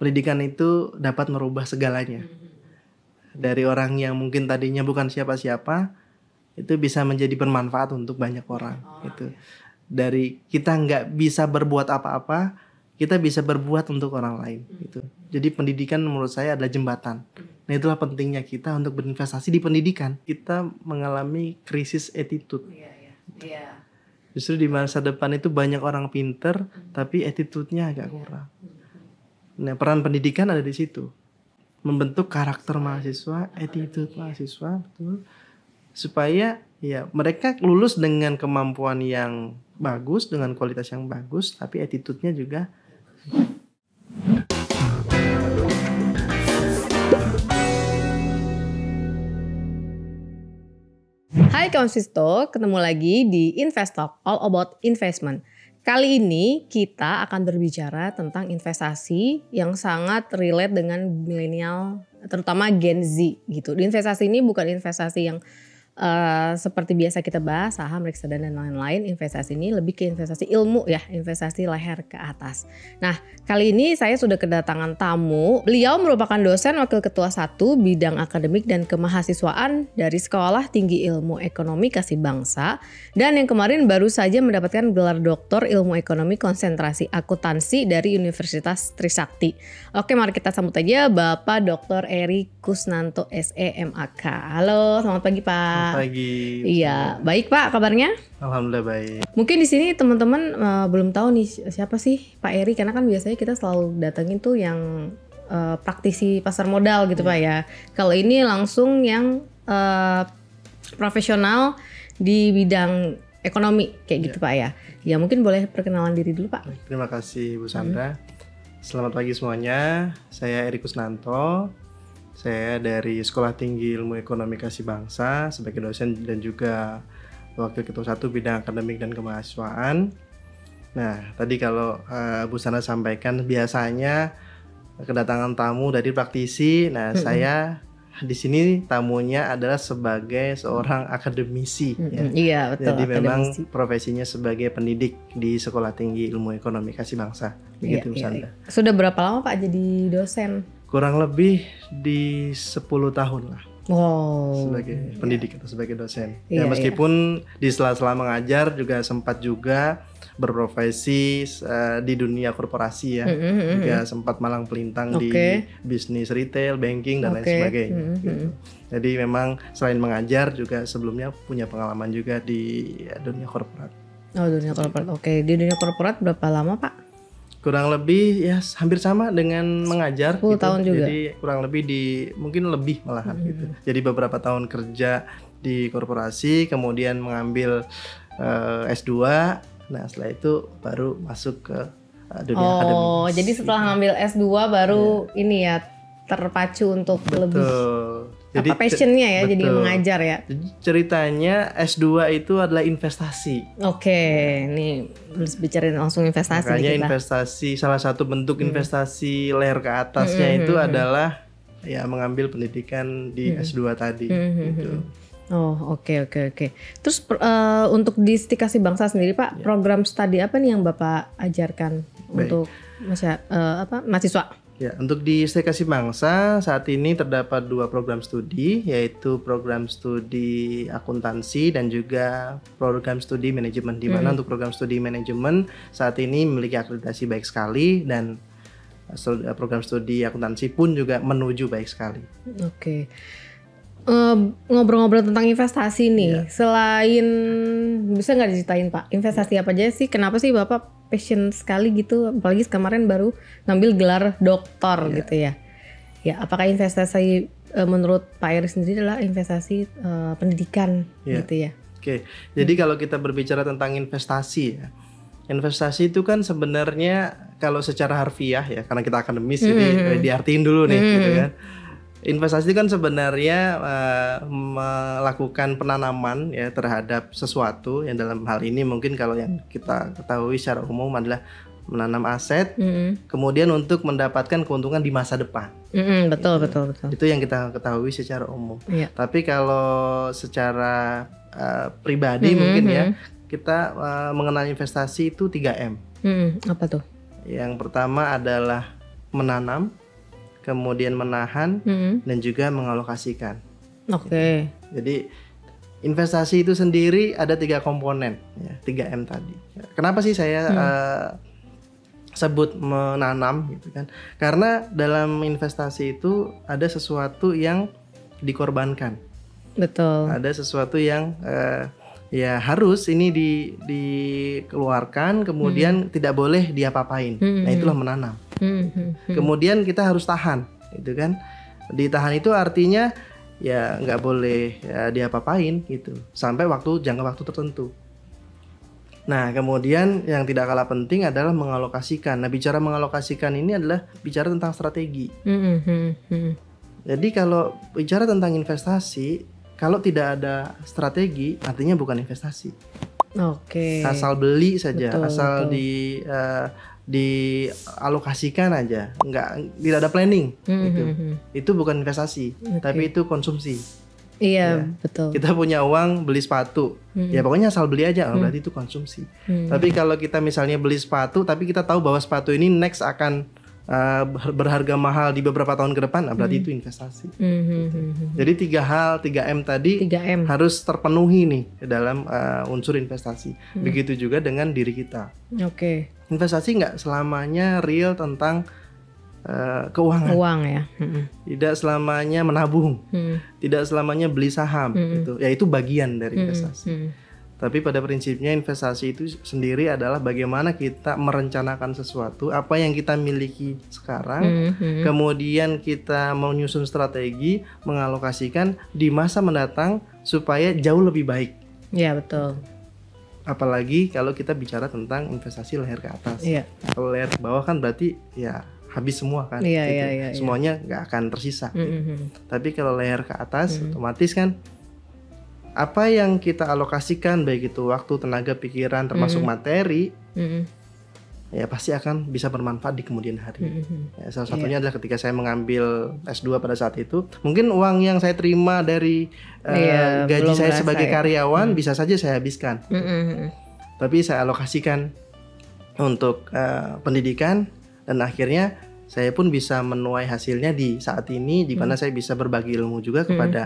pendidikan itu dapat merubah segalanya. Dari orang yang mungkin tadinya bukan siapa-siapa, itu bisa menjadi bermanfaat untuk banyak orang. Gitu. Dari kita nggak bisa berbuat apa-apa, kita bisa berbuat untuk orang lain. Gitu. Jadi pendidikan menurut saya adalah jembatan. Nah, itulah pentingnya kita untuk berinvestasi di pendidikan. Kita mengalami krisis attitude. Justru di masa depan itu banyak orang pinter, tapi attitude-nya agak kurang. Nah, peran pendidikan ada di situ. Membentuk karakter mahasiswa, attitude mahasiswa, betul. Supaya ya mereka lulus dengan kemampuan yang bagus, dengan kualitas yang bagus, tapi attitude-nya juga. Hai Konsisto, ketemu lagi di Invest Talk, all about investment. Kali ini kita akan berbicara tentang investasi yang sangat relate dengan milenial, terutama Gen Z gitu. Di investasi ini bukan investasi yang seperti biasa kita bahas saham, reksadana dan lain-lain. Investasi ini lebih ke investasi ilmu ya, investasi leher ke atas. Nah, kali ini saya sudah kedatangan tamu. Beliau merupakan dosen wakil ketua 1 bidang akademik dan kemahasiswaan dari Sekolah Tinggi Ilmu Ekonomi Kasih Bangsa, dan yang kemarin baru saja mendapatkan gelar Doktor Ilmu Ekonomi Konsentrasi Akuntansi dari Universitas Trisakti. Oke, mari kita sambut aja Bapak Dr. Eri Kusnanto SE MAK. Halo, selamat pagi Pak. Pagi. Iya, baik Pak kabarnya? Alhamdulillah baik. Mungkin di sini teman-teman belum tahu nih siapa sih Pak Eri, karena kan biasanya kita selalu datengin tuh yang praktisi pasar modal gitu Pak ya. Kalau ini langsung yang profesional di bidang ekonomi kayak gitu Pak ya. Ya mungkin boleh perkenalan diri dulu Pak. Terima kasih Bu Sandra. Selamat pagi semuanya. Saya Eri Kusnanto. Saya dari Sekolah Tinggi Ilmu Ekonomi Kasih Bangsa sebagai dosen dan juga wakil ketua 1 bidang akademik dan kemahasiswaan. Nah, tadi kalau Bu Sandra sampaikan biasanya kedatangan tamu dari praktisi. Nah, saya di sini tamunya adalah sebagai seorang akademisi. Ya. Iya, betul. Jadi memang akademisi. profesinya sebagai pendidik di Sekolah Tinggi Ilmu Ekonomi Kasih Bangsa. Begitu Bu Sandra. Sudah berapa lama Pak jadi dosen? Kurang lebih di 10 tahun lah. Wow. Sebagai pendidik atau sebagai dosen. Iya, Ya meskipun di sela-sela mengajar juga sempat juga berprofesi di dunia korporasi ya. Juga sempat malang pelintang di bisnis retail, banking dan lain sebagainya. Gitu. Jadi memang selain mengajar juga sebelumnya punya pengalaman juga di dunia korporat. Oh, dunia korporat. Oke, di dunia korporat berapa lama Pak? Kurang lebih ya hampir sama dengan mengajar 10 tahun juga. Jadi kurang lebih mungkin lebih malahan gitu. Jadi beberapa tahun kerja di korporasi, kemudian mengambil S2. Nah, setelah itu baru masuk ke dunia akademik. Oh, jadi setelah ngambil S2 baru ini ya terpacu untuk lebih Jadi passionnya ya, jadi mengajar ya. Jadi ceritanya S2 itu adalah investasi. Oke, ini harus bicarain langsung investasi. Makanya kita. Investasi, salah satu bentuk investasi layer ke atasnya itu adalah ya mengambil pendidikan di S2 tadi. Gitu. Oh, oke. Terus untuk di Kasih Bangsa sendiri Pak, program studi apa nih yang Bapak ajarkan untuk mahasiswa? Ya, untuk di Kasih Bangsa saat ini terdapat 2 program studi, yaitu program studi akuntansi dan juga program studi manajemen. Di mana untuk program studi manajemen saat ini memiliki akreditasi baik sekali, dan program studi akuntansi pun juga menuju baik sekali. Oke. Ngobrol-ngobrol tentang investasi nih, selain bisa nggak diceritain Pak, investasi apa aja sih? Kenapa sih Bapak passion sekali gitu? Apalagi kemarin baru ngambil gelar doktor gitu ya. Ya, apakah investasi menurut Pak Eri sendiri adalah investasi pendidikan gitu ya? Oke, jadi kalau kita berbicara tentang investasi ya, investasi itu kan sebenarnya kalau secara harfiah ya, karena kita akademis jadi diartiin dulu nih gitu kan. Investasi kan sebenarnya melakukan penanaman ya terhadap sesuatu, yang dalam hal ini mungkin kalau yang kita ketahui secara umum adalah menanam aset, kemudian untuk mendapatkan keuntungan di masa depan. Betul. Itu yang kita ketahui secara umum. Tapi kalau secara pribadi mungkin ya, kita mengenal investasi itu 3M. Apa tuh? Yang pertama adalah menanam, kemudian menahan, dan juga mengalokasikan. Oke. Jadi investasi itu sendiri ada 3 komponen, ya, 3M tadi. Kenapa sih saya sebut menanam gitu kan? Karena dalam investasi itu ada sesuatu yang dikorbankan. Betul. Ada sesuatu yang ya harus ini dikeluarkan, kemudian tidak boleh diapa-apain. Nah, itulah menanam. Kemudian kita harus tahan, gitu kan? Ditahan itu artinya ya nggak boleh ya diapa-apain gitu sampai jangka waktu tertentu. Nah, kemudian yang tidak kalah penting adalah mengalokasikan. Nah, bicara mengalokasikan ini adalah bicara tentang strategi. Jadi kalau bicara tentang investasi, kalau tidak ada strategi, artinya bukan investasi. Oke. Asal beli saja, Betul, asal dialokasikan aja, tidak ada planning. Itu bukan investasi, tapi itu konsumsi. Iya, Ya. betul. Kita punya uang beli sepatu, ya pokoknya asal beli aja, berarti itu konsumsi. Tapi kalau kita misalnya beli sepatu, tapi kita tahu bahwa sepatu ini next akan berharga mahal di beberapa tahun ke depan, berarti itu investasi. Jadi 3M tadi 3M. harus terpenuhi nih dalam unsur investasi. Begitu juga dengan diri kita. Oke. Investasi nggak selamanya real tentang keuangan. Uang ya. Tidak selamanya menabung. Tidak selamanya beli saham. Gitu. Ya itu bagian dari investasi. Tapi pada prinsipnya investasi itu sendiri adalah bagaimana kita merencanakan sesuatu, apa yang kita miliki sekarang, kemudian kita menyusun strategi, mengalokasikan di masa mendatang supaya jauh lebih baik. Iya, betul. Apalagi kalau kita bicara tentang investasi leher ke atas. Iya. Kalau leher ke bawah kan berarti ya habis semua kan. Iya, gitu. iya. Semuanya nggak akan tersisa. Gitu. Tapi kalau leher ke atas, otomatis kan apa yang kita alokasikan, baik itu waktu, tenaga, pikiran, termasuk materi, ya pasti akan bisa bermanfaat di kemudian hari. Ya, salah satunya adalah ketika saya mengambil S2 pada saat itu, mungkin uang yang saya terima dari gaji saya sebagai karyawan bisa saja saya habiskan. Tapi saya alokasikan untuk pendidikan, dan akhirnya saya pun bisa menuai hasilnya di saat ini, di mana saya bisa berbagi ilmu juga kepada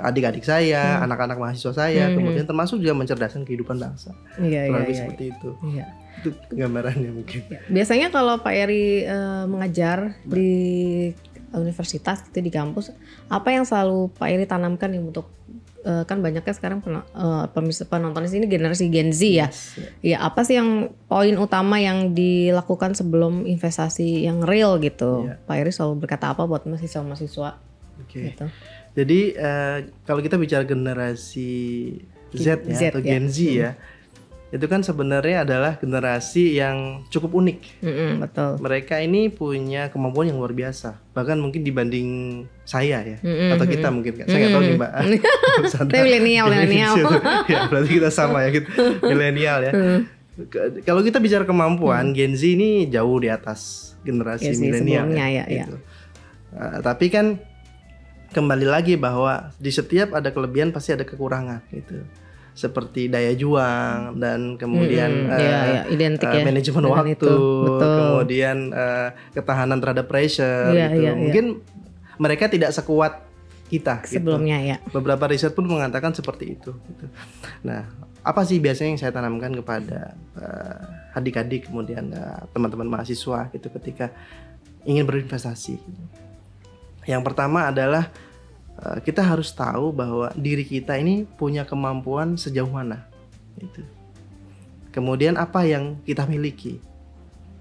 adik-adik saya, anak-anak mahasiswa saya, kemudian termasuk juga mencerdaskan kehidupan bangsa. Kurang lebih seperti itu. Iya. Itu gambarannya mungkin. Biasanya kalau Pak Eri mengajar di universitas gitu, di kampus, apa yang selalu Pak Eri tanamkan yang untuk kan banyaknya sekarang penonton di sini generasi Gen Z ya. Iya, apa sih yang poin utama yang dilakukan sebelum investasi yang real gitu? Pak Eri selalu berkata apa buat mahasiswa-mahasiswa? Gitu. Jadi kalau kita bicara generasi Z ya, atau Gen Z ya, itu kan sebenarnya adalah generasi yang cukup unik. Betul. Mereka ini punya kemampuan yang luar biasa, bahkan mungkin dibanding saya ya, atau kita mungkin kan. Saya nggak tahu nih Mbak. Saya milenial. Ya, berarti kita sama ya, gitu. Milenial ya. Kalau kita bicara kemampuan, Gen Z ini jauh di atas generasi milenial. Ya, gitu. Tapi kan kembali lagi bahwa di setiap ada kelebihan pasti ada kekurangan gitu. Seperti daya juang dan kemudian identik manajemen waktu, kemudian ketahanan terhadap pressure gitu. Mungkin mereka tidak sekuat kita sebelumnya gitu. Beberapa riset pun mengatakan seperti itu gitu. Nah, apa sih biasanya yang saya tanamkan kepada adik-adik kemudian teman-teman mahasiswa gitu ketika ingin berinvestasi? Yang pertama adalah kita harus tahu bahwa diri kita ini punya kemampuan sejauh mana. Gitu. Kemudian apa yang kita miliki.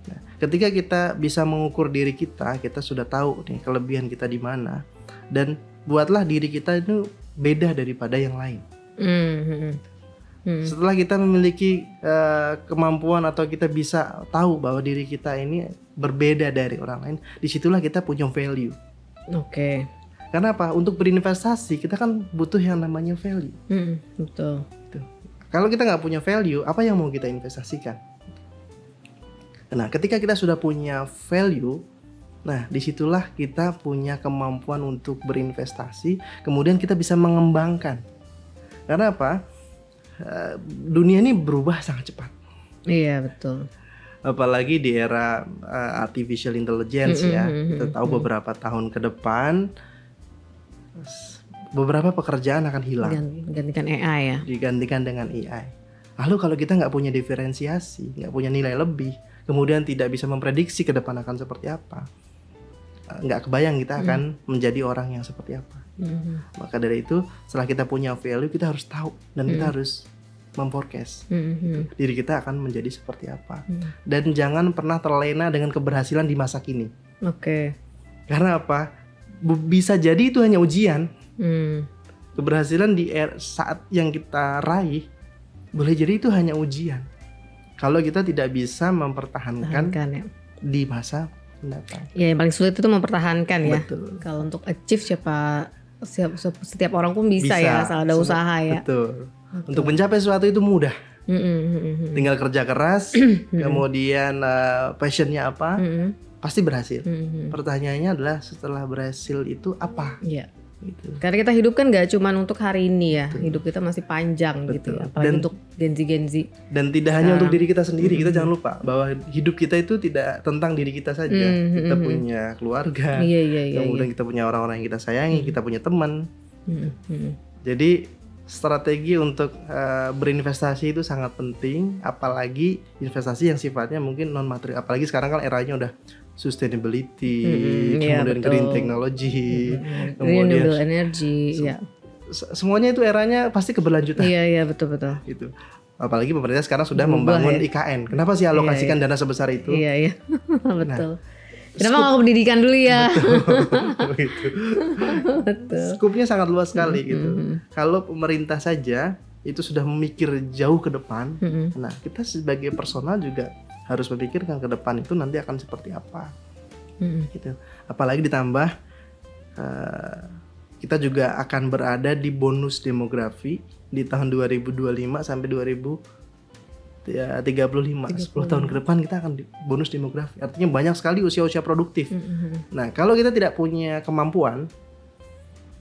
Nah, ketika kita bisa mengukur diri kita sudah tahu nih kelebihan kita di mana, dan buatlah diri kita itu beda daripada yang lain. Setelah kita memiliki kemampuan atau kita bisa tahu bahwa diri kita ini berbeda dari orang lain, disitulah kita punya value. Oke. Karena apa? Untuk berinvestasi kita kan butuh yang namanya value. Betul. Kalau kita nggak punya value, apa yang mau kita investasikan? Nah, ketika kita sudah punya value, nah disitulah kita punya kemampuan untuk berinvestasi. Kemudian kita bisa mengembangkan. Karena apa? Dunia ini berubah sangat cepat. Iya, betul. Apalagi di era artificial intelligence ya. Kita tahu beberapa tahun ke depan beberapa pekerjaan akan hilang. Gantikan AI ya. Digantikan dengan AI. Lalu kalau kita nggak punya diferensiasi, nggak punya nilai lebih, kemudian tidak bisa memprediksi ke depan akan seperti apa, nggak kebayang kita akan menjadi orang yang seperti apa. Maka dari itu, setelah kita punya value, kita harus tahu dan kita harus memforecast diri kita akan menjadi seperti apa. Dan jangan pernah terlena dengan keberhasilan di masa kini. Oke. Karena apa? Bisa jadi itu hanya ujian. Keberhasilan di saat yang kita raih boleh jadi itu hanya ujian kalau kita tidak bisa mempertahankan ya. Di masa mendatang. Ya, yang paling sulit itu mempertahankan ya. Betul. Kalau untuk achieve setiap orang pun bisa ya, asal ada usaha ya. Betul. Untuk mencapai sesuatu itu mudah. Tinggal kerja keras, kemudian passionnya apa, pasti berhasil. Pertanyaannya adalah setelah berhasil itu apa? Iya. Gitu. Karena kita hidup kan gak cuma untuk hari ini ya. Betul. Hidup kita masih panjang. Betul. Gitu ya. Apalagi untuk Gen Z. Dan tidak hanya untuk diri kita sendiri. Kita jangan lupa bahwa hidup kita itu tidak tentang diri kita saja. Kita punya keluarga. Kemudian kita punya orang-orang yang kita sayangi. Kita punya teman. Jadi strategi untuk berinvestasi itu sangat penting. Apalagi investasi yang sifatnya mungkin non materi. Apalagi sekarang kan eranya udah sustainability, kemudian green technology, kemudian renewable energy, semuanya itu eranya pasti keberlanjutan. Iya betul. Gitu. Apalagi pemerintah sekarang sudah membangun IKN. Kenapa sih alokasikan dana sebesar itu? Iya. Betul. Kenapa nggak pendidikan dulu ya? Betul. Skupnya sangat luas sekali gitu. Kalau pemerintah saja itu sudah memikir jauh ke depan, nah kita sebagai personal juga harus memikirkan ke depan itu nanti akan seperti apa, gitu. Apalagi ditambah kita juga akan berada di bonus demografi di tahun 2025 sampai 2035, 10 tahun ke depan kita akan di bonus demografi. Artinya banyak sekali usia-usia produktif. Nah kalau kita tidak punya kemampuan,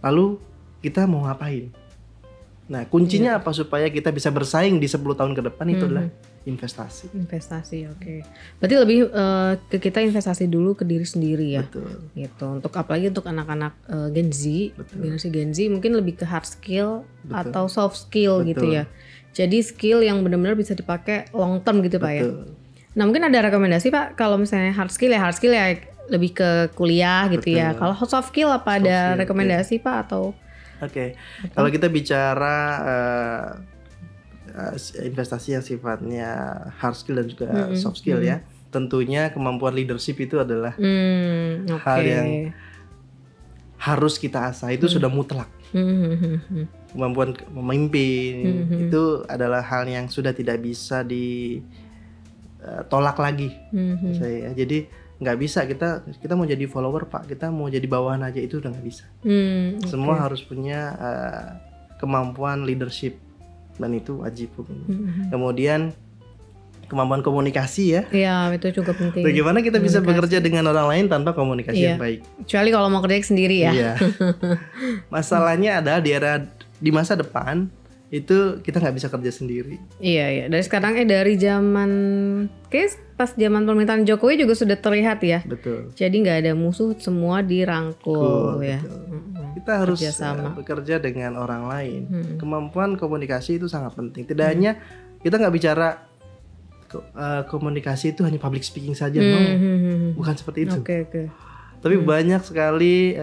lalu kita mau ngapain? Nah kuncinya apa supaya kita bisa bersaing di 10 tahun ke depan itu adalah investasi. Oke. Berarti lebih ke kita investasi dulu ke diri sendiri ya. Betul. Gitu. Untuk apalagi untuk anak-anak Gen Z, generasi Gen Z mungkin lebih ke hard skill atau soft skill gitu ya. Jadi skill yang benar-benar bisa dipakai long term gitu Pak ya. Nah mungkin ada rekomendasi Pak kalau misalnya hard skill ya lebih ke kuliah gitu ya. Kalau soft skill apa ada rekomendasi Pak atau? Oke. Kalau kita bicara investasi yang sifatnya hard skill dan juga soft skill ya, tentunya kemampuan leadership itu adalah hal yang harus kita asah. Itu sudah mutlak. Kemampuan memimpin itu adalah hal yang sudah tidak bisa ditolak lagi. Jadi nggak bisa kita mau jadi follower Pak, kita mau jadi bawahan aja itu udah nggak bisa. Semua harus punya kemampuan leadership. Dan itu wajib. Kemudian kemampuan komunikasi ya. Iya, itu juga penting. Bagaimana kita bisa bekerja dengan orang lain tanpa komunikasi yang baik? Kecuali kalau mau kerja sendiri ya. Iya. Masalahnya adalah di masa depan itu kita nggak bisa kerja sendiri. Iya. Dari sekarang dari zaman pas zaman pemerintahan Jokowi juga sudah terlihat ya. Betul. Jadi nggak ada musuh, semua dirangkul ya. Kita harus bekerja dengan orang lain. Kemampuan komunikasi itu sangat penting. Tidak hanya kita nggak bicara komunikasi itu hanya public speaking saja, bukan seperti itu. Oke. Tapi banyak sekali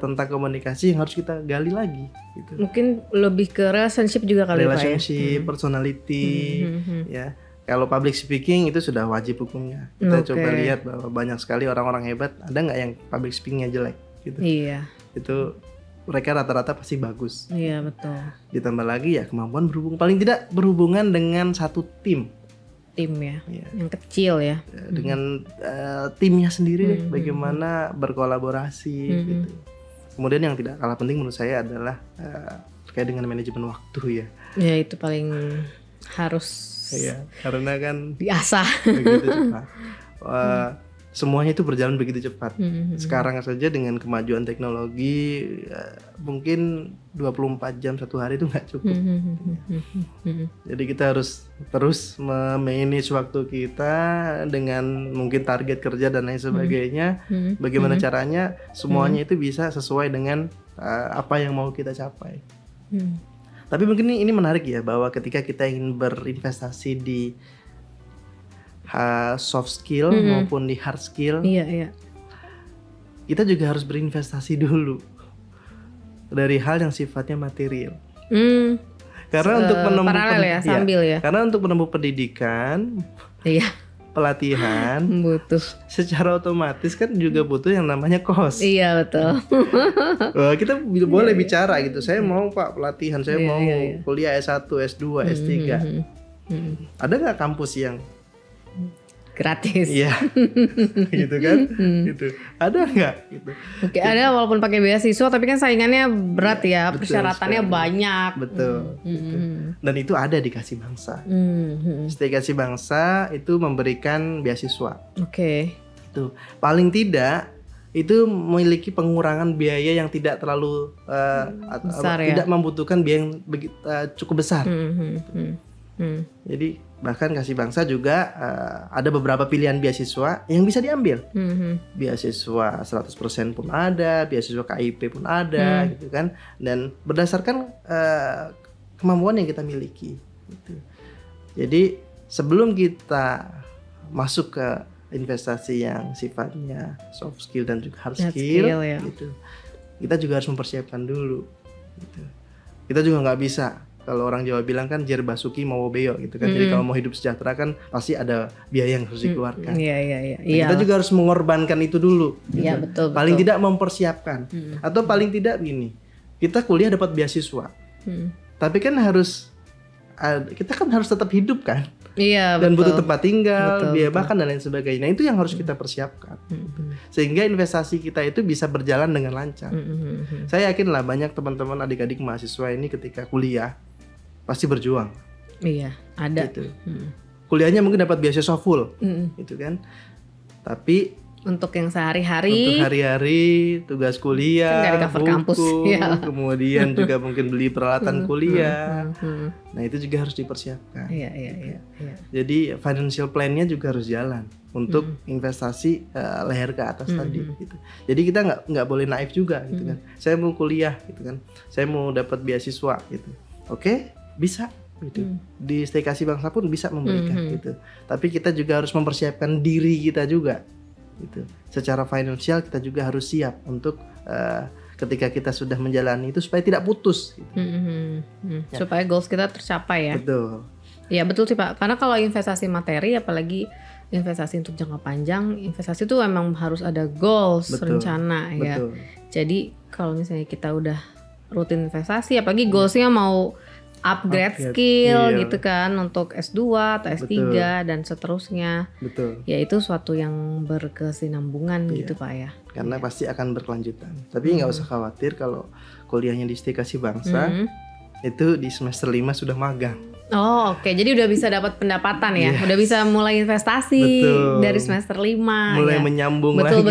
tentang komunikasi yang harus kita gali lagi. Gitu. Mungkin lebih ke relationship juga kali Pak ya. Relationship, personality, ya. Kalau public speaking itu sudah wajib hukumnya. Kita coba lihat bahwa banyak sekali orang-orang hebat, ada nggak yang public speakingnya jelek? Gitu. Iya. Itu mereka rata-rata pasti bagus. Iya betul. Ditambah lagi ya kemampuan paling tidak berhubungan dengan satu tim ya, yang kecil ya. Dengan timnya sendiri bagaimana berkolaborasi gitu. Kemudian yang tidak kalah penting menurut saya adalah terkait dengan manajemen waktu ya. Ya itu paling harus. Iya, karena kan diasah. Begitu, semuanya itu berjalan begitu cepat. Sekarang saja dengan kemajuan teknologi mungkin 24 jam satu hari itu nggak cukup. Jadi kita harus terus memanage waktu kita dengan mungkin target kerja dan lain sebagainya. Bagaimana caranya semuanya itu bisa sesuai dengan apa yang mau kita capai. Tapi mungkin ini menarik ya, bahwa ketika kita ingin berinvestasi di soft skill maupun di hard skill, kita juga harus berinvestasi dulu dari hal yang sifatnya material. Karena untuk menempuh karena untuk menempuh pendidikan, pelatihan, butuh secara otomatis kan juga butuh yang namanya cost. Iya betul. Kita boleh bicara gitu, saya mau Pak pelatihan, saya mau kuliah S1, S2, S3. Ada nggak kampus yang gratis? Iya, gitu kan? Gitu. Ada nggak? Gitu. Oke, ada walaupun pakai beasiswa, tapi kan saingannya berat ya, persyaratannya sekali. banyak. Betul. Gitu. Dan itu ada di Kasih Bangsa. Stay Kasih Bangsa itu memberikan beasiswa. Oke. Itu paling tidak itu memiliki pengurangan biaya yang tidak terlalu besar, tidak membutuhkan biaya yang cukup besar. Jadi bahkan Kasih Bangsa juga ada beberapa pilihan beasiswa yang bisa diambil. Beasiswa 100% pun ada, beasiswa KIP pun ada, gitu kan. Dan berdasarkan kemampuan yang kita miliki. Gitu. Jadi sebelum kita masuk ke investasi yang sifatnya soft skill dan juga hard skill, gitu, kita juga harus mempersiapkan dulu. Gitu. Kita juga nggak bisa. Kalau orang Jawa bilang kan jer basuki mau beo gitu kan. Jadi kalau mau hidup sejahtera kan pasti ada biaya yang harus dikeluarkan. Kita juga harus mengorbankan itu dulu. Gitu. Iya betul. Paling tidak mempersiapkan. Atau paling tidak gini, kita kuliah dapat beasiswa. Tapi kan kita kan harus tetap hidup kan. Iya, dan butuh tempat tinggal, biaya makan dan lain sebagainya. Nah, itu yang harus kita persiapkan. Sehingga investasi kita itu bisa berjalan dengan lancar. Saya yakin lah banyak teman-teman adik-adik mahasiswa ini ketika kuliah pasti berjuang. Iya, ada. Gitu. Kuliahnya mungkin dapat beasiswa full, gitu kan. Tapi untuk yang sehari-hari, tugas kuliah, kan buku, kampus, kemudian juga mungkin beli peralatan kuliah. Nah itu juga harus dipersiapkan. Iya. Jadi financial plan-nya juga harus jalan untuk investasi leher ke atas tadi. Gitu. Jadi kita nggak boleh naif juga, gitu kan. Saya mau kuliah, gitu kan. Saya mau dapat beasiswa, gitu. Oke, bisa. Gitu. Di Stay Kasih Bangsa pun bisa memberikan, gitu. Tapi kita juga harus mempersiapkan diri kita juga. Gitu. Secara finansial kita juga harus siap untuk ketika kita sudah menjalani itu supaya tidak putus. Gitu. Supaya goals kita tercapai ya. Betul. Ya betul sih Pak. Karena kalau investasi materi, apalagi investasi untuk jangka panjang, investasi itu memang harus ada goals, rencana ya. Jadi kalau misalnya kita udah rutin investasi, apalagi goalsnya mau upgrade skill gitu kan untuk S2 atau S3 dan seterusnya. Ya itu suatu yang berkesinambungan gitu Pak ya. Karena pasti akan berkelanjutan. Tapi nggak usah khawatir kalau kuliahnya di Stay Kasih Bangsa itu di semester 5 sudah magang. Oh oke. Jadi udah bisa dapat pendapatan ya. Udah bisa mulai investasi dari semester 5 mulai menyambung lagi.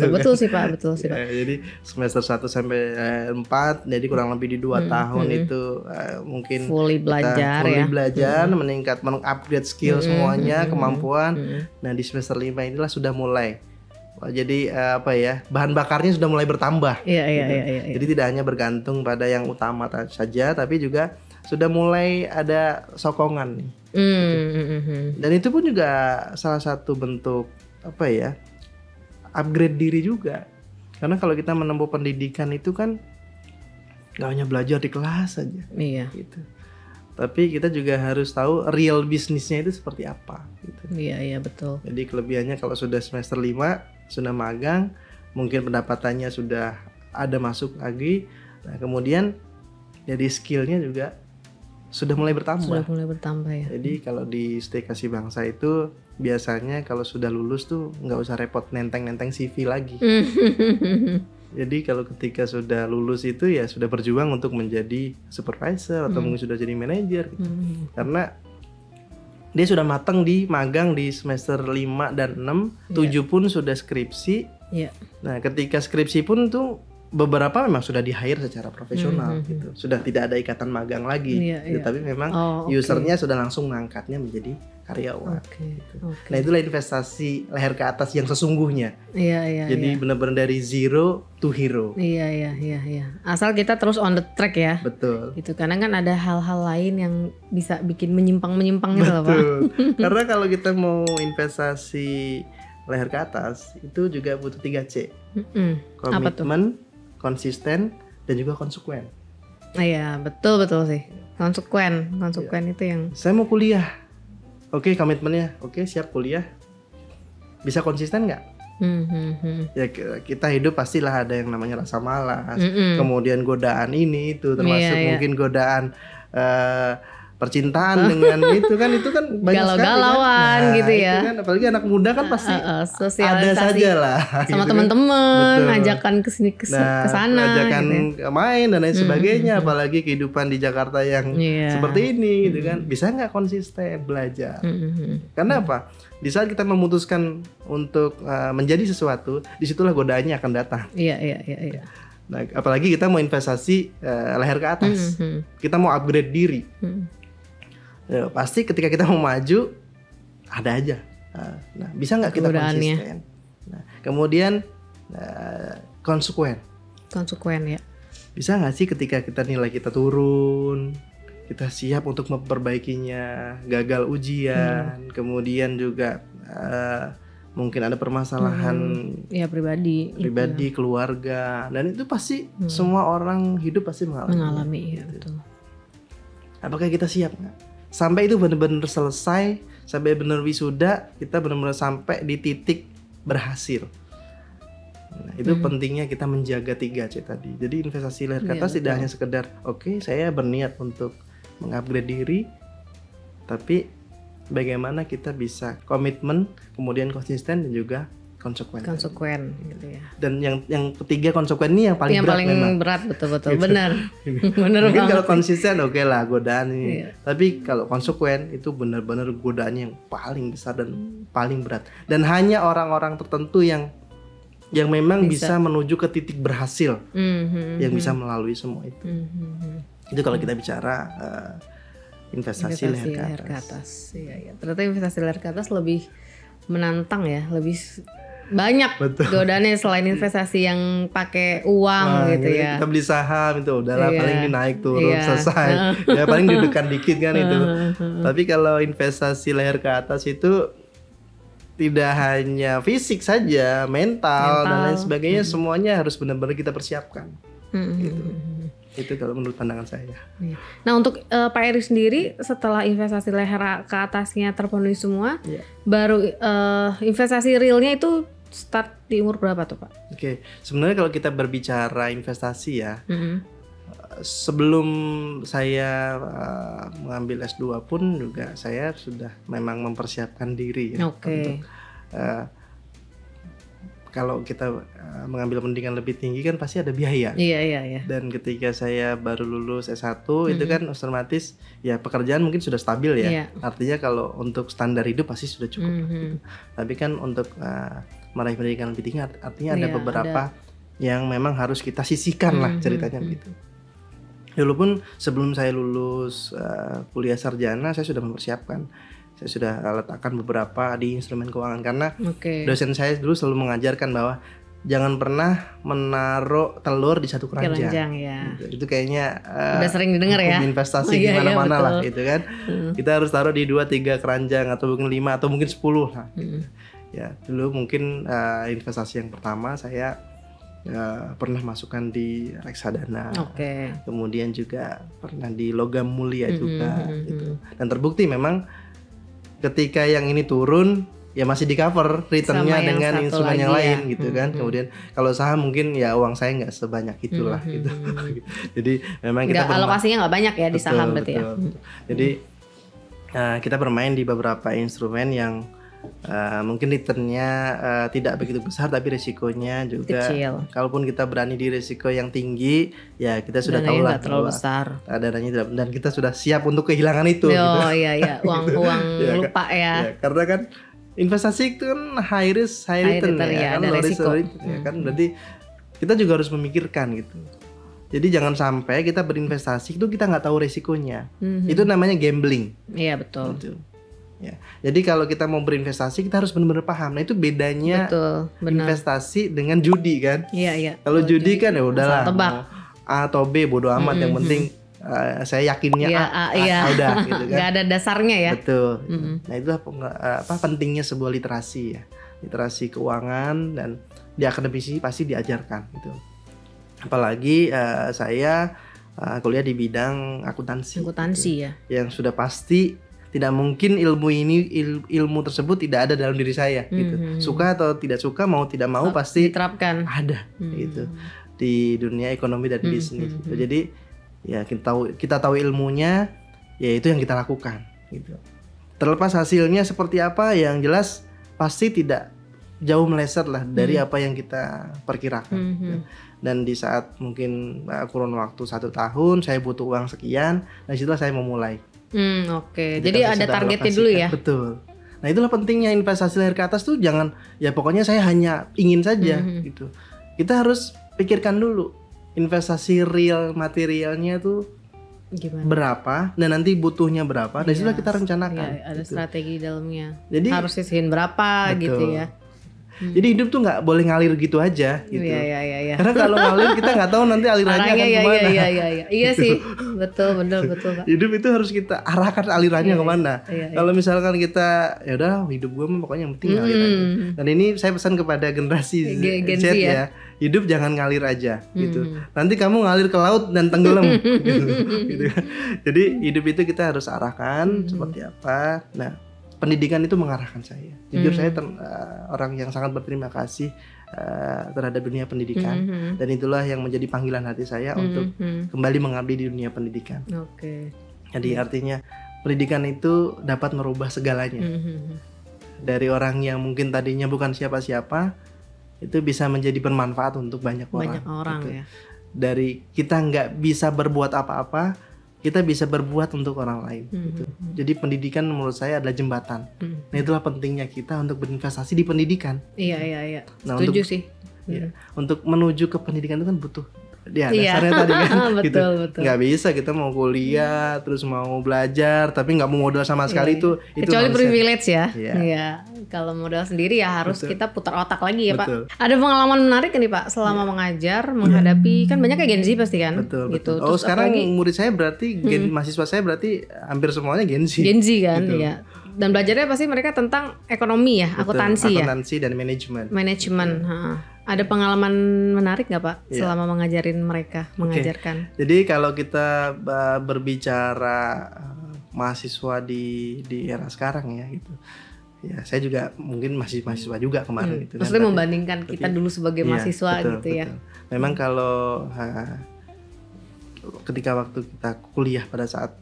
Betul sih Pak, betul sih Pak. Jadi semester 1 sampai 4 jadi kurang lebih di 2 tahun itu mungkin fully belajar meningkat, mengupgrade skill semuanya, kemampuan. Nah, di semester 5 inilah sudah mulai. Jadi bahan bakarnya sudah mulai bertambah. Iya. Jadi tidak hanya bergantung pada yang utama saja, tapi juga sudah mulai ada sokongan nih. Dan itu pun juga salah satu bentuk upgrade diri juga. Karena kalau kita menempuh pendidikan itu kan gak hanya belajar di kelas saja. Iya. Gitu. Tapi kita juga harus tahu real bisnisnya itu seperti apa. Gitu. Iya betul. Jadi kelebihannya kalau sudah semester 5 sudah magang, mungkin pendapatannya sudah ada masuk lagi. Nah kemudian jadi skillnya juga sudah mulai bertambah. Ya. Jadi kalau di Stay Kasih Bangsa itu biasanya kalau sudah lulus tuh nggak usah repot nenteng CV lagi. Jadi kalau ketika sudah lulus itu ya sudah berjuang untuk menjadi supervisor atau mungkin sudah jadi manajer gitu. Karena dia sudah matang di magang di semester 5 dan 6, 7 pun sudah skripsi. Iya. Nah, ketika skripsi pun tuh beberapa memang sudah di-hire secara profesional gitu. Sudah tidak ada ikatan magang lagi. Gitu. Tapi memang usernya sudah langsung mengangkatnya menjadi karyawan. Gitu. Nah, itulah investasi leher ke atas yang sesungguhnya. Jadi benar-benar dari zero to hero. Iya. Asal kita terus on the track ya. Betul. Gitu. Karena kan ada hal-hal lain yang bisa bikin menyimpang gitu loh, Pak. Betul. Karena kalau kita mau investasi leher ke atas itu juga butuh 3C. Komitmen, konsisten, dan juga konsekuen. Iya, betul sih. Konsekuen itu yang. Saya mau kuliah. Oke, komitmennya. Oke, siap kuliah. Bisa konsisten nggak? Ya kita hidup pastilah ada yang namanya rasa malas. Kemudian godaan ini itu termasuk mungkin godaan percintaan dengan itu kan banyak galau-galauan sekali kan. gitu ya. Itu kan, apalagi anak muda kan pasti ada saja lah sama gitu teman-teman, kan. ajakan kesini kesana, ajakan gitu ya. Main dan lain sebagainya, apalagi kehidupan di Jakarta yang seperti ini gitu kan. Bisa nggak konsisten belajar? Karena apa? Di saat kita memutuskan untuk menjadi sesuatu, disitulah godaannya akan datang. Iya. Nah, apalagi kita mau investasi leher ke atas, kita mau upgrade diri. Ya, pasti ketika kita mau maju ada aja. Nah, bisa nggak kita konsisten? Nah, kemudian konsekuen ya. Bisa nggak sih ketika kita nilai kita turun, kita siap untuk memperbaikinya, gagal ujian, kemudian juga mungkin ada permasalahan pribadi gitu, keluarga, dan itu pasti semua orang hidup pasti mengalami ya, betul. Apakah kita siap nggak? Sampai itu benar-benar selesai, sampai benar wisuda, kita benar-benar sampai di titik berhasil. Nah, itu pentingnya kita menjaga 3C tadi. Jadi investasi leher ke atas tidak hanya sekedar oke, saya berniat untuk mengupgrade diri, tapi bagaimana kita bisa komitmen, kemudian konsisten, dan juga konsekuen gitu ya. Dan yang ketiga konsekuen ini yang paling berat memang. Berat betul gitu. Benar Mungkin banget. Kalau konsisten oke lah godaan ini. Tapi kalau konsekuen itu benar-benar godaannya yang paling besar dan paling berat. Dan hanya orang-orang tertentu yang memang bisa menuju ke titik berhasil, yang bisa melalui semua itu. Itu kalau kita bicara investasi leher ke atas. Iya. Ternyata investasi leher ke atas lebih menantang ya, lebih banyak godaannya selain investasi yang pakai uang gitu ya. Kita beli saham itu udahlah paling naik turun selesai. Ya paling deg-degan dikit kan itu. Tapi kalau investasi leher ke atas itu tidak hanya fisik saja, mental dan lain sebagainya, semuanya harus benar-benar kita persiapkan. Gitu. Itu kalau menurut pandangan saya. Nah, untuk Pak Eri sendiri setelah investasi leher ke atasnya terpenuhi semua, baru investasi realnya itu start di umur berapa tuh, Pak? Oke, sebenarnya kalau kita berbicara investasi ya, sebelum saya mengambil S2 pun juga saya sudah memang mempersiapkan diri ya untuk kalau kita mengambil pendidikan lebih tinggi kan pasti ada biaya. Iya. Dan ketika saya baru lulus S1 itu kan otomatis ya pekerjaan mungkin sudah stabil ya. Artinya kalau untuk standar hidup pasti sudah cukup. Gitu. Tapi kan untuk meraih pendidikan lebih tinggi artinya ada beberapa yang memang harus kita sisihkan lah ceritanya begitu. Walaupun sebelum saya lulus kuliah sarjana saya sudah mempersiapkan. Saya sudah letakkan beberapa di instrumen keuangan karena dosen saya dulu selalu mengajarkan bahwa jangan pernah menaruh telur di satu keranjang ya. Itu kayaknya udah sering didengar ya. Investasi di mana-mana lah gitu kan. Kita harus taruh di 2-3 keranjang atau mungkin 5 atau mungkin 10 lah. Gitu. Ya, dulu mungkin investasi yang pertama saya pernah masukkan di reksadana. Kemudian juga pernah di logam mulia juga gitu. Dan terbukti memang ketika yang ini turun ya masih di cover returnnya dengan instrumen yang lain gitu kan. Kemudian kalau saham mungkin ya uang saya nggak sebanyak itulah gitu. Jadi memang kita alokasinya nggak banyak ya di saham berarti ya. Jadi kita bermain di beberapa instrumen yang mungkin returnnya tidak begitu besar, tapi risikonya juga Kecil. kalaupun kita berani di risiko yang tinggi, ya kita sudah tahu Dananya lah nggak terlalu bahwa besar. dananya tidak, dan kita sudah siap untuk kehilangan itu gitu. Oh iya, uang Ya, lupa ya. Ya, karena kan investasi itu kan high risk high return, return, ya, kan, ada low risk resiko. low return, ya kan. Berarti kita juga harus memikirkan gitu. Jadi jangan sampai kita berinvestasi itu kita nggak tahu resikonya. Itu namanya gambling. Iya betul. Gitu. Ya. Jadi kalau kita mau berinvestasi kita harus benar-benar paham. Nah itu bedanya Betul, benar. investasi dengan judi kan. Iya. Kalau judi kan ya udahlah, asal tebak. mau A atau B bodo amat, yang penting saya yakinnya Iya, A udah gitu kan. Nggak ada dasarnya ya. Betul. Nah itulah pentingnya sebuah literasi ya, literasi keuangan, dan di akademisi pasti diajarkan gitu. Apalagi saya kuliah di bidang akuntansi. Akuntansi gitu. ya. Yang sudah pasti tidak mungkin ilmu tersebut tidak ada dalam diri saya gitu. Suka atau tidak suka, mau tidak mau pasti diterapkan. ada gitu di dunia ekonomi dan bisnis gitu. Jadi ya kita tahu ilmunya, ya itu yang kita lakukan gitu. Terlepas hasilnya seperti apa, yang jelas pasti tidak jauh meleset lah dari apa yang kita perkirakan gitu. Dan di saat mungkin kurun waktu 1 tahun saya butuh uang sekian, dan situlah saya memulai. Oke. Jadi ada targetnya dulu ya. Betul. Nah itulah pentingnya investasi lahir ke atas tuh, jangan ya pokoknya saya hanya ingin saja gitu. Kita harus pikirkan dulu investasi real materialnya tuh Gimana? berapa, dan nanti butuhnya berapa, dan itulah kita rencanakan. Iya, ada gitu. strategi dalamnya. Jadi harus sisihin berapa betul. gitu ya. Jadi hidup tuh nggak boleh ngalir gitu aja gitu. Iya. Karena kalau ngalir kita nggak tahu nanti alirannya akan kemana. Iya sih. Betul Pak. Hidup itu harus kita arahkan alirannya kemana. Iya. Kalau misalkan kita ya udah hidup gue mah pokoknya yang penting ngalir aja. Dan ini saya pesan kepada generasi Gen Z Z ya. ya. Hidup jangan ngalir aja gitu. Nanti kamu ngalir ke laut dan tenggelam gitu. Jadi hidup itu kita harus arahkan seperti apa. Nah, pendidikan itu mengarahkan saya. Jujur saya orang yang sangat berterima kasih terhadap dunia pendidikan, dan itulah yang menjadi panggilan hati saya untuk kembali mengabdi di dunia pendidikan. Oke. Jadi artinya pendidikan itu dapat merubah segalanya. Dari orang yang mungkin tadinya bukan siapa-siapa, itu bisa menjadi bermanfaat untuk banyak orang. Gitu. Ya. Dari kita nggak bisa berbuat apa-apa, kita bisa berbuat untuk orang lain gitu. Jadi pendidikan menurut saya adalah jembatan. Nah itulah pentingnya kita untuk berinvestasi di pendidikan. Iya. Nah, setuju sih. Ya, untuk menuju ke pendidikan itu kan butuh dasarnya tadi kan. Betul. Nggak bisa kita mau kuliah terus mau belajar tapi nggak mau modal sama sekali itu kecuali nonsense. privilege ya. Iya. Kalau modal sendiri ya harus kita putar otak lagi ya Betul. Pak. Ada pengalaman menarik nih Pak selama mengajar menghadapi kan banyak kayak Gen Z pasti kan. Betul. Gitu. Oh Terus sekarang apalagi, murid saya berarti mahasiswa saya berarti hampir semuanya Gen Z. Gen Z kan Gitu. ya. Dan belajarnya pasti mereka tentang ekonomi ya, Betul, akuntansi dan manajemen. Manajemen. Ada pengalaman menarik nggak Pak Iya. selama mengajarin mereka, mengajarkan? Jadi kalau kita berbicara mahasiswa di era sekarang ya gitu. Ya saya juga mungkin masih mahasiswa juga kemarin gitu. Maksudnya membandingkan kita dulu sebagai mahasiswa betul, gitu ya. Memang kalau ketika waktu kita kuliah pada saat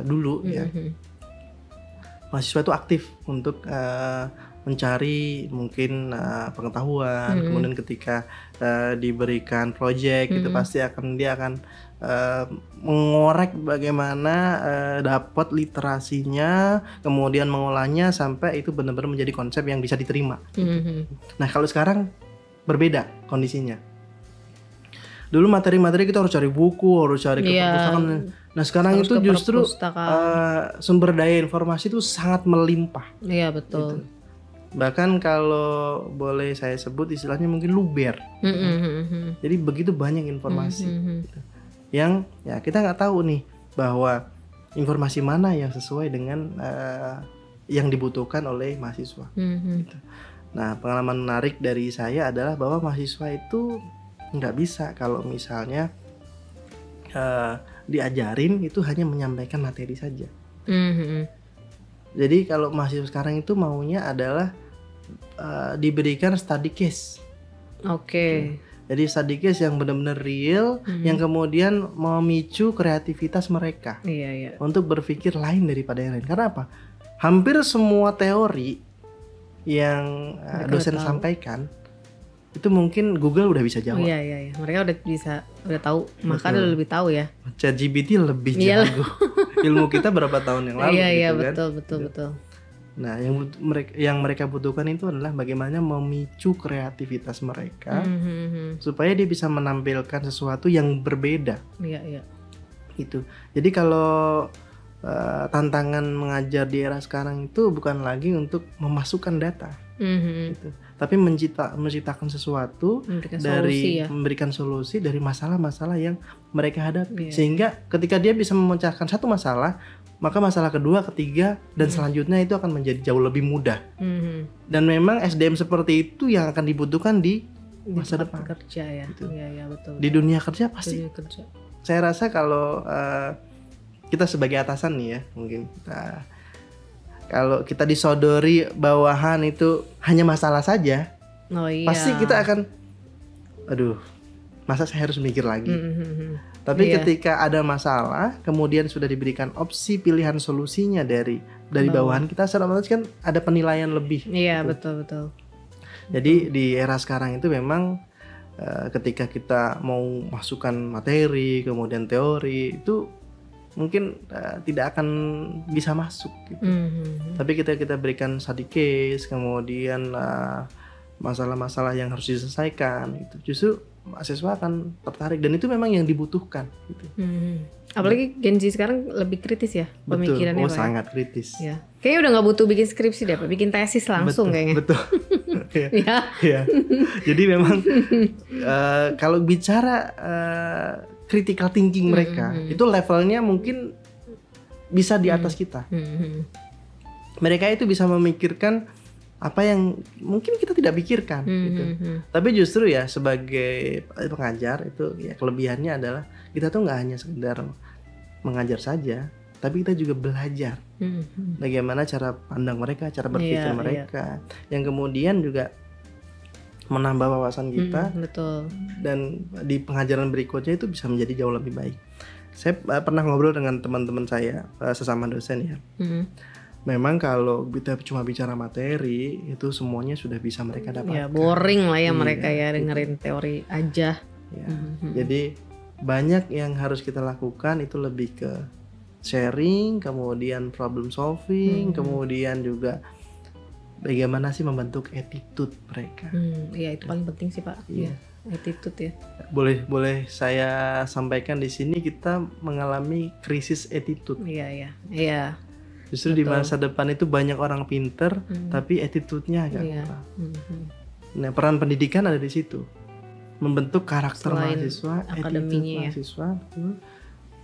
dulu ya, mahasiswa itu aktif untuk mencari mungkin pengetahuan. Kemudian ketika diberikan proyek itu pasti dia akan mengorek bagaimana dapat literasinya, kemudian mengolahnya sampai itu benar-benar menjadi konsep yang bisa diterima. Nah kalau sekarang berbeda kondisinya. Dulu materi-materi kita harus cari buku, harus cari ke perpustakaan. Nah sekarang harus itu justru sumber daya informasi itu sangat melimpah. Iya betul. Gitu. Bahkan kalau boleh saya sebut istilahnya mungkin luber. Jadi begitu banyak informasi gitu. Yang ya kita nggak tahu nih bahwa informasi mana yang sesuai dengan yang dibutuhkan oleh mahasiswa. Gitu. Nah pengalaman menarik dari saya adalah bahwa mahasiswa itu nggak bisa kalau misalnya diajarin itu hanya menyampaikan materi saja. Jadi kalau mahasiswa sekarang itu maunya adalah diberikan study case. Oke. Jadi study case yang benar-benar real, yang kemudian memicu kreativitas mereka Iya. untuk berpikir lain daripada yang lain. Karena apa? Hampir semua teori yang Mereka dosen udah tahu. sampaikan itu mungkin Google udah bisa jawab. Iya. Mereka udah tahu, maka udah lebih tahu ya. ChatGPT lebih Iyalah. jago. Ilmu kita berapa tahun yang lalu Iya, gitu kan. betul. Nah, yang mereka butuhkan itu adalah bagaimana memicu kreativitas mereka supaya dia bisa menampilkan sesuatu yang berbeda. Iya. Itu. Jadi kalau tantangan mengajar di era sekarang itu bukan lagi untuk memasukkan data, gitu. Tapi menciptakan sesuatu memberikan solusi dari masalah-masalah yang mereka hadapi. Sehingga ketika dia bisa memecahkan satu masalah, maka masalah kedua, ketiga, dan selanjutnya itu akan menjadi jauh lebih mudah. Dan memang SDM seperti itu yang akan dibutuhkan di masa depan. Kerja ya. Gitu. Iya, betul. Di dunia kerja pasti. Saya rasa kalau kita sebagai atasan nih ya, mungkin kalau kita disodori bawahan itu hanya masalah saja, pasti kita akan, aduh, masa saya harus mikir lagi. Tapi ketika ada masalah, kemudian sudah diberikan opsi pilihan solusinya dari bawahan kita, secara otomatis kan ada penilaian lebih. Iya, gitu. betul. Jadi di era sekarang itu memang ketika kita mau masukkan materi, kemudian teori, itu mungkin tidak akan bisa masuk gitu. Tapi kita berikan study case, kemudian masalah-masalah yang harus diselesaikan, itu justru mahasiswa akan tertarik, dan itu memang yang dibutuhkan gitu. Apalagi Gen Z sekarang lebih kritis ya pemikirannya. Betul, sangat kritis. Ya. Kayaknya udah nggak butuh bikin skripsi deh, Pak. Bikin tesis langsung kayaknya. Betul. Ya. Jadi memang kalau bicara critical thinking mereka, itu levelnya mungkin bisa di atas kita. Mereka itu bisa memikirkan apa yang mungkin kita tidak pikirkan gitu. Tapi justru ya sebagai pengajar itu ya kelebihannya adalah kita tuh nggak hanya sekedar mengajar saja, tapi kita juga belajar bagaimana cara pandang mereka, cara berpikir mereka, yang kemudian juga menambah wawasan kita. Betul. Dan di pengajaran berikutnya itu bisa menjadi jauh lebih baik. Saya pernah ngobrol dengan teman-teman saya sesama dosen ya. Memang kalau kita cuma bicara materi itu semuanya sudah bisa mereka dapatkan. Ya boring lah ya mereka ya dengerin teori aja. Ya. Jadi banyak yang harus kita lakukan itu lebih ke sharing, kemudian problem solving, kemudian juga bagaimana sih membentuk attitude mereka. Ya itu paling penting sih Pak. Iya. Attitude ya. Boleh saya sampaikan di sini kita mengalami krisis attitude. Iya. Justru di masa depan itu banyak orang pinter, tapi attitude-nya agak kurang. Nah, peran pendidikan ada di situ, membentuk karakter mahasiswa, akademinya mahasiswa,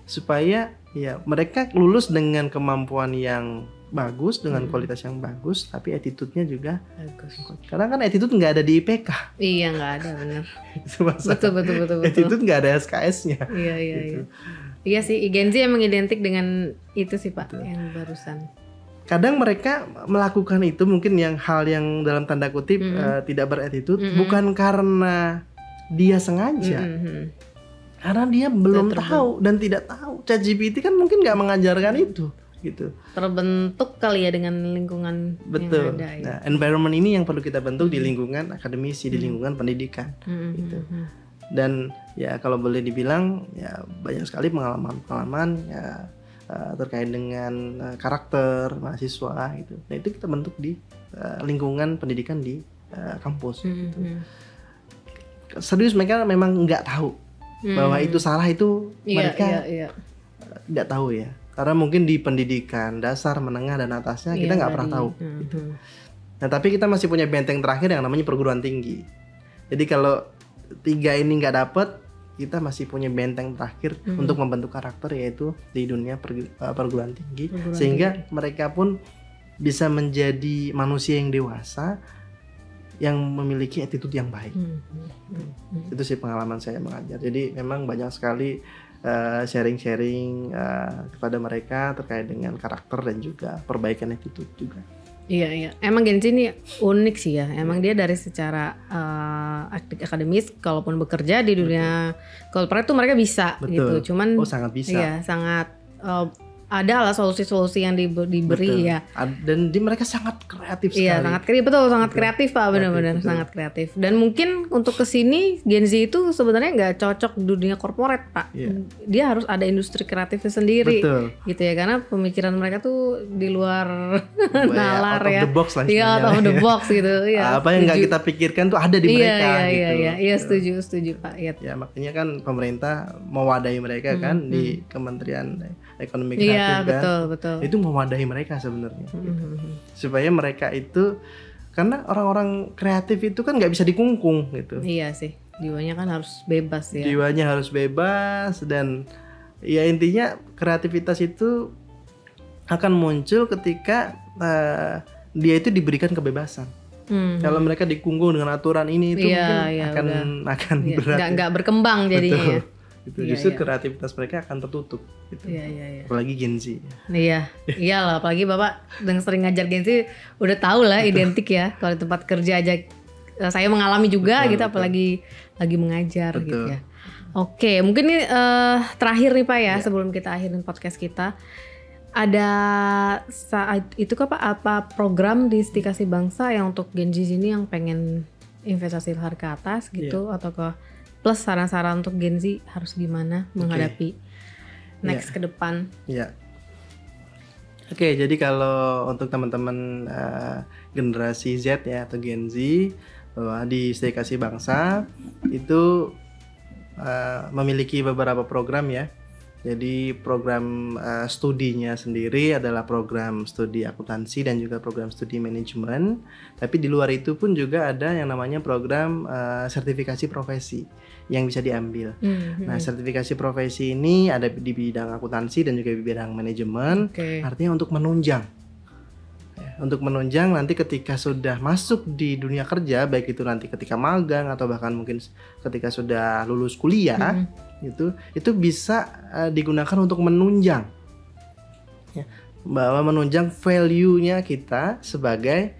supaya ya mereka lulus dengan kemampuan yang bagus, dengan kualitas yang bagus, tapi attitude-nya juga bagus. Karena kan attitude nggak ada di IPK. Iya, nggak ada, benar. Betul. Attitude nggak ada SKS-nya. Iya. Gitu. Iya sih, Gen Z emang identik dengan itu sih Pak, yang barusan. Kadang mereka melakukan itu mungkin hal yang dalam tanda kutip tidak beretitude, bukan karena dia sengaja, karena dia belum tahu dan tidak tahu. ChatGPT kan mungkin nggak mengajarkan itu, gitu. Terbentuk kali ya dengan lingkungan betul. Yang ada. Ya. Nah, environment ini yang perlu kita bentuk di lingkungan akademisi, di lingkungan pendidikan, gitu. Dan ya kalau boleh dibilang ya banyak sekali pengalaman ya terkait dengan karakter mahasiswa gitu. Nah itu kita bentuk di lingkungan pendidikan di kampus. Gitu. Serius mereka memang nggak tahu bahwa itu salah, itu mereka nggak tahu ya. Karena mungkin di pendidikan dasar, menengah dan atasnya kita nggak pernah tahu. Gitu. Nah tapi kita masih punya benteng terakhir yang namanya perguruan tinggi. Jadi kalau 3 ini nggak dapet, kita masih punya benteng terakhir untuk membentuk karakter, yaitu di dunia perguruan tinggi, sehingga mereka pun bisa menjadi manusia yang dewasa yang memiliki attitude yang baik. Itu sih pengalaman saya mengajar. Jadi memang banyak sekali sharing-sharing kepada mereka terkait dengan karakter dan juga perbaikan attitude juga. Iya. Emang Gen Z ini unik sih ya. Emang dia dari secara akademis, kalaupun bekerja di dunia corporate tuh mereka bisa. Betul. Gitu. Cuman sangat bisa. Iya, sangat ada lah solusi-solusi yang diberi Betul. ya. Dan mereka sangat kreatif sekali. Iya, sangat kreatif Pak, benar-benar sangat kreatif. Dan mungkin untuk kesini Gen Z itu sebenarnya nggak cocok di dunia korporat Pak. Iya. Dia harus ada industri kreatifnya sendiri, Betul. gitu ya. Karena pemikiran mereka tuh di luar nalar out of ya. the box lah Iya, out of the box gitu. Iya. Apa yang nggak kita pikirkan tuh ada di mereka gitu. Iya, setuju Pak. Iya. Ya makanya kan pemerintah mewadahi mereka kan di Kementerian Ekonomi Kreatif Iya, kan. betul. Itu mewadahi mereka sebenarnya. Gitu. Supaya mereka itu, karena orang-orang kreatif itu kan nggak bisa dikungkung gitu. Iya sih, jiwanya kan harus bebas ya. Jiwanya harus bebas, dan ya intinya kreativitas itu akan muncul ketika dia itu diberikan kebebasan. Kalau mereka dikungkung dengan aturan ini itu akan berat. Nggak berkembang jadinya. Betul. Ya. Itu justru kreativitas mereka akan tertutup gitu. Iya. Apalagi Gen Z. Iyalah, apalagi Bapak yang sering ngajar Gen Z udah tahu lah identik ya. Kalau di tempat kerja aja saya mengalami juga gitu, apalagi lagi mengajar gitu ya. Oke, mungkin ini terakhir nih Pak ya, sebelum kita akhirin podcast kita. Ada saat itu Pak apa program di Stikasi Bangsa yang untuk Gen Z ini yang pengen investasi lahar ke atas gitu, atau ke plus saran-saran untuk Gen Z harus gimana menghadapi next ke depan? Iya. Oke, jadi kalau untuk teman-teman generasi Z ya atau Gen Z, di Stikasi Bangsa itu memiliki beberapa program ya. Jadi program studinya sendiri adalah program studi akuntansi dan juga program studi manajemen. Tapi di luar itu pun juga ada yang namanya program sertifikasi profesi yang bisa diambil. Nah, sertifikasi profesi ini ada di bidang akuntansi dan juga di bidang manajemen. Artinya untuk menunjang. Untuk menunjang nanti ketika sudah masuk di dunia kerja, baik itu nanti ketika magang atau bahkan mungkin ketika sudah lulus kuliah, itu bisa digunakan untuk menunjang, ya, bahwa menunjang value-nya kita sebagai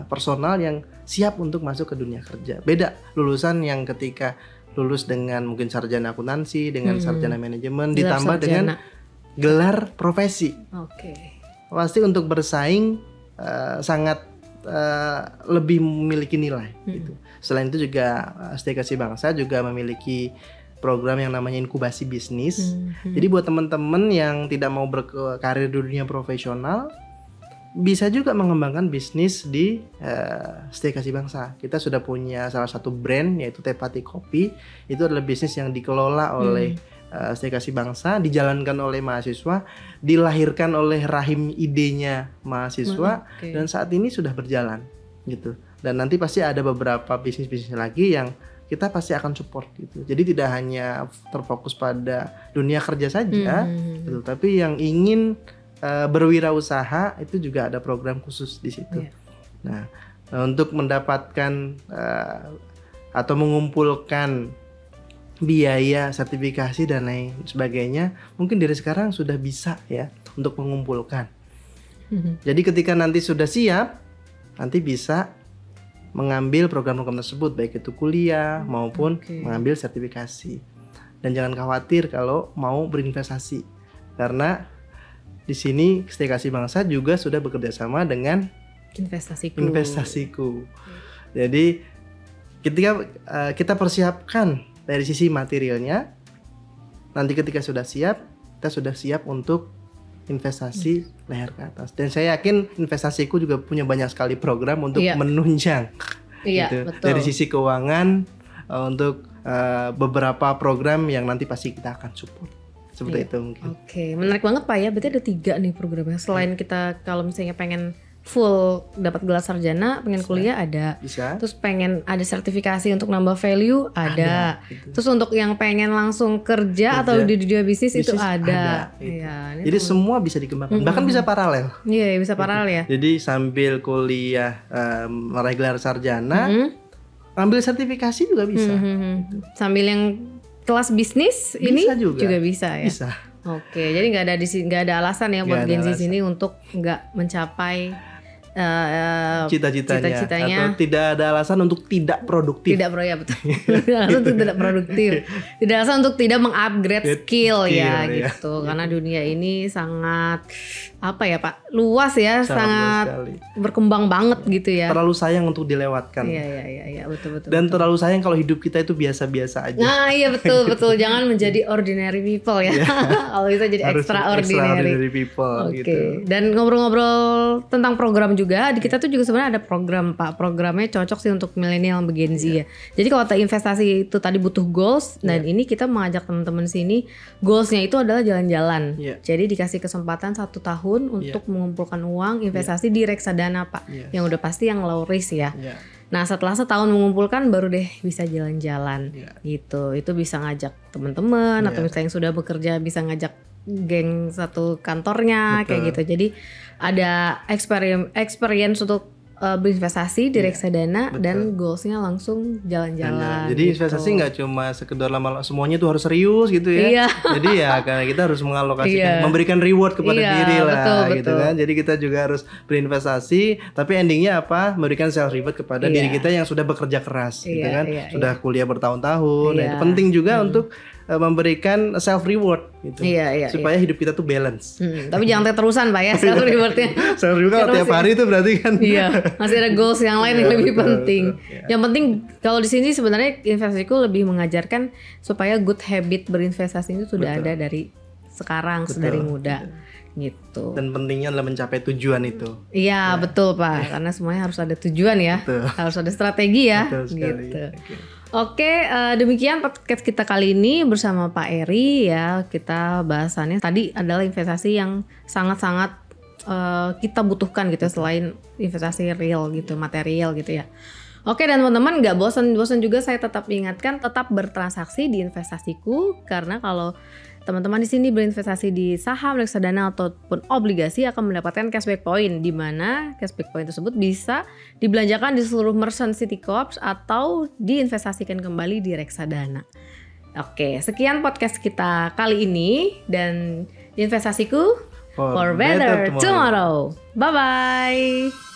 personal yang siap untuk masuk ke dunia kerja. Beda lulusan yang ketika lulus dengan mungkin sarjana akuntansi, dengan sarjana manajemen, ditambah dengan gelar profesi. Pasti untuk bersaing sangat lebih memiliki nilai gitu. Selain itu juga Stikasi Bangsa juga memiliki program yang namanya inkubasi bisnis. Jadi buat teman-teman yang tidak mau berkarir di dunia profesional, bisa juga mengembangkan bisnis di Stikasi Bangsa. Kita sudah punya salah satu brand yaitu Tepati Kopi. Itu adalah bisnis yang dikelola oleh Stikasi Bangsa, dijalankan oleh mahasiswa, dilahirkan oleh rahim idenya mahasiswa, dan saat ini sudah berjalan gitu. Dan nanti pasti ada beberapa bisnis-bisnis lagi yang kita pasti akan support gitu. Jadi tidak hanya terfokus pada dunia kerja saja, gitu, tapi yang ingin berwirausaha itu juga ada program khusus di situ. Nah, untuk mendapatkan atau mengumpulkan biaya sertifikasi dan lain sebagainya, mungkin dari sekarang sudah bisa ya untuk mengumpulkan. Jadi ketika nanti sudah siap, nanti bisa mengambil program-program tersebut, baik itu kuliah maupun mengambil sertifikasi. Dan jangan khawatir kalau mau berinvestasi, karena di sini Stikasi Bangsa juga sudah bekerja sama dengan Investasiku. Jadi ketika kita persiapkan dari sisi materialnya, nanti ketika sudah siap, kita sudah siap untuk investasi leher ke atas. Dan saya yakin Investasiku juga punya banyak sekali program untuk menunjang gitu. Dari sisi keuangan, untuk beberapa program yang nanti pasti kita akan support. Seperti itu mungkin. Menarik banget Pak ya. Berarti ada 3 nih programnya. Selain kita kalau misalnya pengen full dapat gelar sarjana, pengen kuliah ada. Terus pengen ada sertifikasi untuk nambah value ada. Gitu. Terus untuk yang pengen langsung kerja atau di dunia bisnis itu ada. Gitu. Jadi semua bisa dikembangkan. Bahkan bisa paralel. Iya, bisa paralel ya. Jadi sambil kuliah meraih gelar sarjana, ambil sertifikasi juga bisa. Gitu. Sambil yang kelas bisnis bisa ini juga bisa ya. Bisa. Jadi nggak ada alasan ya buat Gen Z sini untuk nggak mencapai cita-citanya atau tidak ada alasan untuk tidak produktif. Tidak ya betul. Tidak alasan untuk tidak produktif. Tidak alasan untuk tidak mengupgrade skill ya gitu. Karena dunia ini sangat apa ya Pak? Luas ya, sangat berkembang banget gitu ya. Terlalu sayang untuk dilewatkan. Iya betul. Dan terlalu sayang kalau hidup kita itu biasa-biasa aja. Nah, iya betul. Jangan menjadi ordinary people ya. Kalau bisa jadi extraordinary people gitu. Dan ngobrol-ngobrol tentang program juga, di kita tuh juga sebenarnya ada program Pak. Programnya cocok sih untuk milenial Gen Z ya. Jadi kalau investasi itu tadi butuh goals, dan ini kita mengajak teman-teman sini, goalsnya itu adalah jalan-jalan. Jadi dikasih kesempatan 1 tahun untuk mengumpulkan uang investasi di reksadana Pak. Yang udah pasti yang low risk ya. Nah setelah setahun mengumpulkan baru deh bisa jalan-jalan gitu. Itu bisa ngajak teman-teman atau misalnya yang sudah bekerja bisa ngajak geng satu kantornya kayak gitu. Jadi ada experience untuk berinvestasi di reksadana dan goalsnya langsung jalan-jalan. Jadi investasi nggak cuma sekedar lama, semuanya tuh harus serius gitu ya. Jadi ya karena kita harus mengalokasikan, memberikan reward kepada diri lah gitu kan. Jadi kita juga harus berinvestasi, tapi endingnya apa? Memberikan self reward kepada diri kita yang sudah bekerja keras, gitu kan. Sudah kuliah bertahun-tahun. Nah itu penting juga untuk memberikan self reward gitu. Supaya hidup kita tuh balance. Tapi jangan terusan Pak ya self rewardnya. Self reward kalau tiap hari itu berarti kan. Masih ada goals yang lain yang lebih penting. Yang penting kalau di sini sebenarnya investasiku lebih mengajarkan supaya good habit berinvestasi itu sudah ada dari sekarang, dari muda. Gitu. Dan pentingnya adalah mencapai tujuan itu. Iya betul Pak, karena semuanya harus ada tujuan ya, harus ada strategi ya. Gitu. Oke, demikian podcast kita kali ini bersama Pak Eri ya. Kita bahasannya tadi adalah investasi yang sangat-sangat kita butuhkan gitu selain investasi real gitu, material gitu ya. Oke, dan teman-teman nggak bosan juga saya tetap ingatkan tetap bertransaksi di investasiku, karena kalau teman-teman di sini berinvestasi di saham, reksadana ataupun obligasi akan mendapatkan cashback point, di mana cashback point tersebut bisa dibelanjakan di seluruh merchant City Corp atau diinvestasikan kembali di reksadana. Oke, sekian podcast kita kali ini, dan investasiku for better tomorrow. Bye bye.